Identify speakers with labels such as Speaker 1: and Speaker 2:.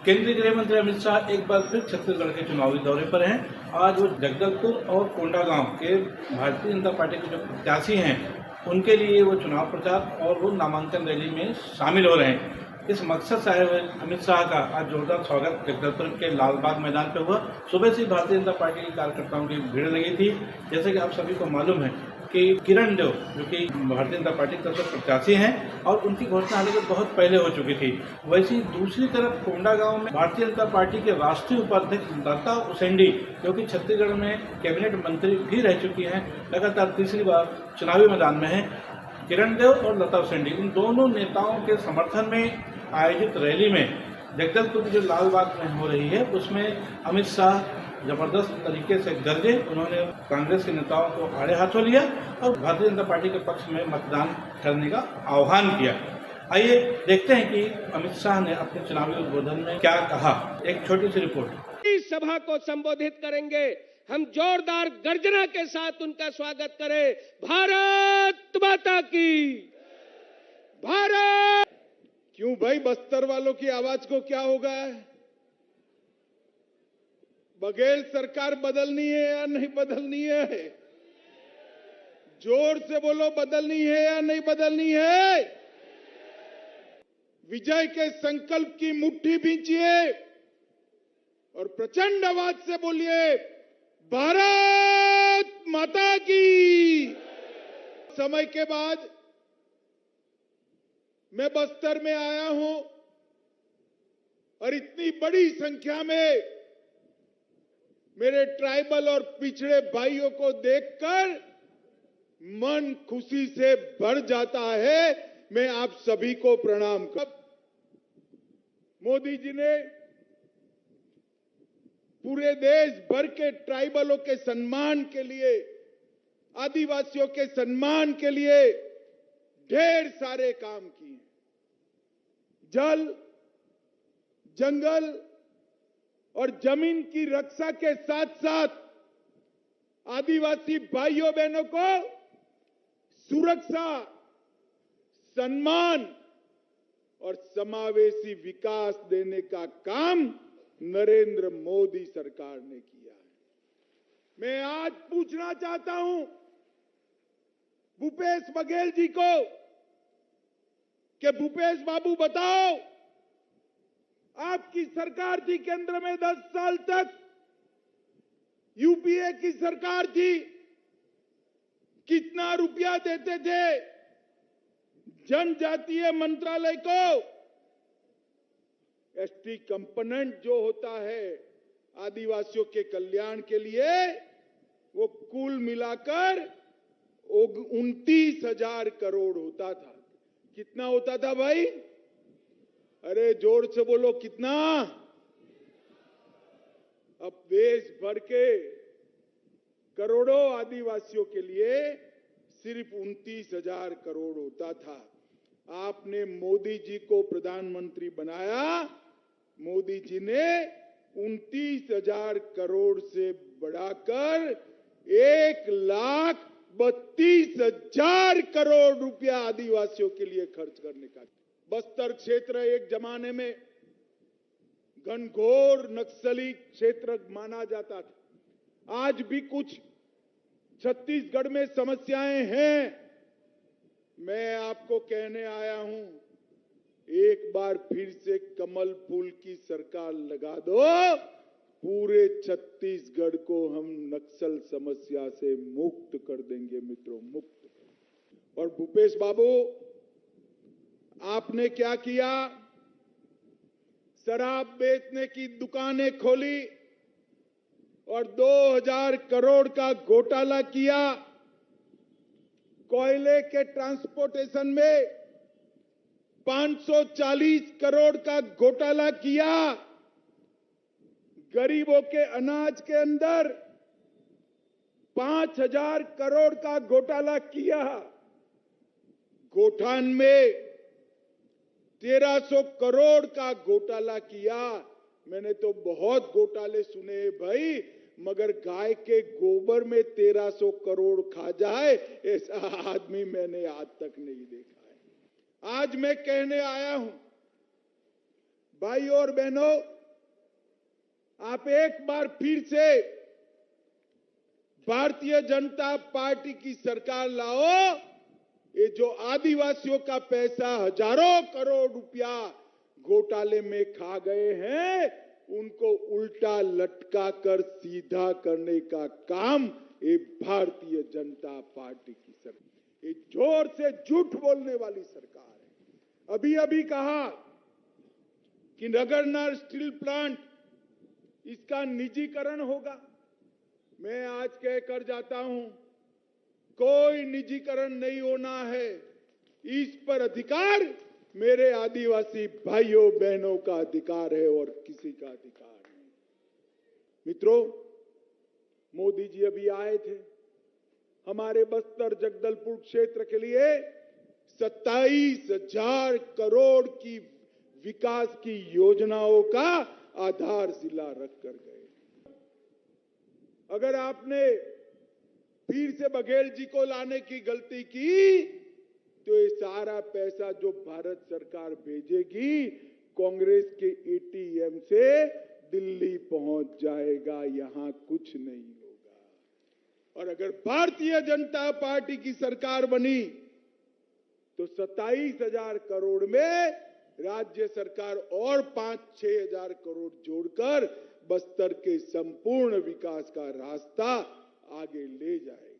Speaker 1: केंद्रीय गृह मंत्री अमित शाह एक बार फिर छत्तीसगढ़ के चुनावी दौरे पर हैं। आज वो जगदलपुर और कोंडागांव के भारतीय जनता पार्टी के जो प्रत्याशी हैं उनके लिए वो चुनाव प्रचार और वो नामांकन रैली में शामिल हो रहे हैं। इस मकसद से आए हुए अमित शाह का आज जोरदार स्वागत जगदलपुर के लालबाग मैदान पर हुआ। सुबह से भारतीय जनता पार्टी के कार्यकर्ताओं की भीड़ लगी थी। जैसे कि आप सभी को मालूम है कि किरण देव जो कि भारतीय जनता पार्टी की तरफ से प्रत्याशी हैं और उनकी घोषणा हालांकि बहुत पहले हो चुकी थी। वैसे ही दूसरी तरफ कोंडागांव में भारतीय जनता पार्टी के राष्ट्रीय उपाध्यक्ष लता उसेंडी जो कि छत्तीसगढ़ में कैबिनेट मंत्री भी रह चुकी हैं, लगातार तीसरी बार चुनावी मैदान में है। किरण देव और लता उसेंडी इन दोनों नेताओं के समर्थन में आयोजित रैली में जगदलपुर की जो लालबाग में हो रही है उसमें अमित शाह जबरदस्त तरीके से गरजे। उन्होंने कांग्रेस के नेताओं को आड़े हाथों लिया और भारतीय जनता पार्टी के पक्ष में मतदान करने का आह्वान किया। आइए देखते हैं कि अमित शाह ने अपने चुनावी उद्बोधन में क्या कहा। एक छोटी सी रिपोर्ट।
Speaker 2: इस सभा को संबोधित करेंगे, हम जोरदार गर्जना के साथ उनका स्वागत करें। भारत माता की भारत।
Speaker 3: क्यों भाई, बस्तर वालों की आवाज को क्या होगा? बघेल सरकार बदलनी है या नहीं बदलनी है? जोर से बोलो, बदलनी है या नहीं बदलनी है? विजय के संकल्प की मुट्ठी भींचिए और प्रचंड आवाज से बोलिए, भारत माता की। समय के बाद मैं बस्तर में आया हूं और इतनी बड़ी संख्या में मेरे ट्राइबल और पिछड़े भाइयों को देखकर मन खुशी से भर जाता है। मैं आप सभी को प्रणाम कर। मोदी जी ने पूरे देश भर के ट्राइबलों के सम्मान के लिए, आदिवासियों के सम्मान के लिए ढेर सारे काम किए। जल, जंगल और जमीन की रक्षा के साथ साथ आदिवासी भाइयों बहनों को सुरक्षा, सम्मान और समावेशी विकास देने का काम नरेंद्र मोदी सरकार ने किया है। मैं आज पूछना चाहता हूं भूपेश बघेल जी को कि भूपेश बाबू बताओ, आपकी सरकार थी केंद्र में 10 साल तक, यूपीए की सरकार थी, कितना रुपया देते थे जनजातीय मंत्रालय को? एसटी कंपोनेंट जो होता है आदिवासियों के कल्याण के लिए, वो कुल मिलाकर 29,000 करोड़ होता था। कितना होता था भाई? अरे जोर से बोलो, कितना? अब देश भर के करोड़ों आदिवासियों के लिए सिर्फ 29,000 करोड़ होता था। आपने मोदी जी को प्रधानमंत्री बनाया, मोदी जी ने 29,000 करोड़ से बढ़ाकर 1,32,000 करोड़ रुपया आदिवासियों के लिए खर्च करने का। बस्तर क्षेत्र एक जमाने में घनघोर नक्सली क्षेत्र माना जाता था। आज भी कुछ छत्तीसगढ़ में समस्याएं हैं। मैं आपको कहने आया हूं, एक बार फिर से कमल फूल की सरकार लगा दो, पूरे छत्तीसगढ़ को हम नक्सल समस्या से मुक्त कर देंगे मित्रों, मुक्त। और भूपेश बाबू, आपने क्या किया? शराब बेचने की दुकानें खोली और 2,000 करोड़ का घोटाला किया। कोयले के ट्रांसपोर्टेशन में 540 करोड़ का घोटाला किया। गरीबों के अनाज के अंदर 5,000 करोड़ का घोटाला किया। गोठान में 1,300 करोड़ का घोटाला किया। मैंने तो बहुत घोटाले सुने हैं भाई, मगर गाय के गोबर में 1,300 करोड़ खा जाए ऐसा आदमी मैंने आज तक नहीं देखा है। आज मैं कहने आया हूं, भाई और बहनों, आप एक बार फिर से भारतीय जनता पार्टी की सरकार लाओ। ये जो आदिवासियों का पैसा हजारों करोड़ रुपया घोटाले में खा गए हैं, उनको उल्टा लटका कर सीधा करने का काम ये भारतीय जनता पार्टी की सरकार, ये जोर से झूठ बोलने वाली सरकार है। अभी अभी कहा कि नगरनार स्टील प्लांट इसका निजीकरण होगा। मैं आज कहकर जाता हूं, कोई निजीकरण नहीं होना है। इस पर अधिकार मेरे आदिवासी भाइयों बहनों का अधिकार है और किसी का अधिकार नहीं। मित्रों, मोदी जी अभी आए थे, हमारे बस्तर जगदलपुर क्षेत्र के लिए 27,000 करोड़ की विकास की योजनाओं का आधारशिला रखकर गए। अगर आपने फिर से बघेल जी को लाने की गलती की, तो ये सारा पैसा जो भारत सरकार भेजेगी कांग्रेस के एटीएम से दिल्ली पहुंच जाएगा, यहां कुछ नहीं होगा। और अगर भारतीय जनता पार्टी की सरकार बनी तो 27,000 करोड़ में राज्य सरकार और 5-6 हजार करोड़ जोड़कर बस्तर के संपूर्ण विकास का रास्ता आगे ले जाएगा।